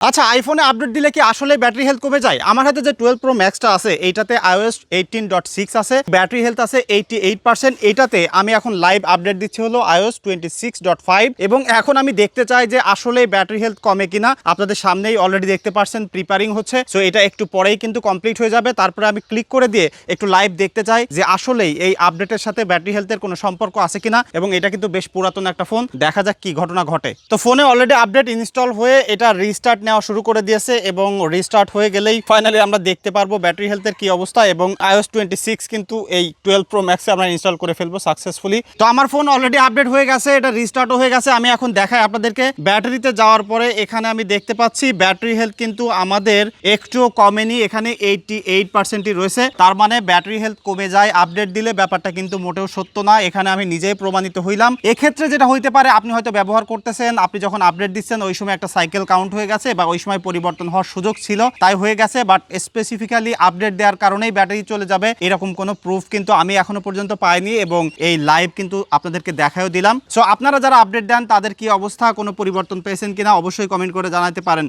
আচ্ছা, আইফোনে আপডেট দিলে কি আসলে ব্যাটারি হেলথ কমে যায়? আমার হাতে যে 12 প্রো ম্যাক্সটা আছে এইটাতে iOS 18.6 আছে, ব্যাটারি হেলথ আছে 88%। এইটাতে আমি এখন লাইভ আপডেট দিচ্ছি হলো iOS 26.5 এবং এখন আমি দেখতে চাই যে আসলে ব্যাটারি হেলথ কমে কিনা। আপনাদের সামনেই অলরেডি দেখতে পাচ্ছেন প্রিপারিং হচ্ছে, সো এটা একটু পরেই কিন্তু কমপ্লিট হয়ে যাবে। তারপরে আমি ক্লিক করে দিয়ে একটু লাইভ দেখতে চাই যে আসলেই এই আপডেটের সাথে ব্যাটারি হেলথের কোনো সম্পর্ক আছে কিনা। এবং এটা কিন্তু বেশ পুরাতন একটা ফোন, দেখা যাক কি ঘটনা ঘটে। তো ফোনে অলরেডি আপডেট ইনস্টল হয়ে এটা রিস্টার্ট নেওয়া শুরু করে দিয়েছে এবং রিস্টার্ট হয়ে গেলেই ফাইনালি আমরা দেখতে পারবো ব্যাটারি হেলথের কি অবস্থা। এবং iOS 26 কিন্তু এই 12 প্রো ম্যাক্সে আমরা ইনস্টল করে ফেলবো সাকসেসফুলি। তো আমার ফোন অলরেডি আপডেট হয়ে গেছে, এটা রিস্টার্টও হয়ে গেছে। আমি এখন দেখাই আপনাদেরকে ব্যাটারিতে যাওয়ার পরে এখানে আমি দেখতে পাচ্ছি ব্যাটারি হেলথ কিন্তু আমাদের একটুও কমেনি, এখানে 88%ই রয়েছে। তার মানে ব্যাটারি হেলথ কমে যায় আপডেট দিলে, ব্যাপারটা কিন্তু মোটেও সত্য না। এখানে আমি নিজেই প্রমাণিত হইলাম। এক্ষেত্রে যেটা হইতে পারে, আপনি হয়তো ব্যবহার করতেছেন, আপনি যখন আপডেট দিচ্ছেন ওই সময় একটা সাইকেল কাউন্ট হয়ে গেছে বা ওই সময় পরিবর্তন হওয়ার সুযোগ ছিল তাই হয়ে গেছে। বাট স্পেসিফিক্যালি আপডেট দেওয়ার কারণেই ব্যাটারি চলে যাবে এরকম কোনো প্রুফ কিন্তু আমি এখনো পর্যন্ত পাইনি এবং এই লাইভ কিন্তু আপনাদেরকে দেখাও দিলাম। সো আপনারা যারা আপডেট দেন তাদের কি অবস্থা, কোনো পরিবর্তন পেয়েছেন কিনা অবশ্যই কমেন্ট করে জানাতে পারেন।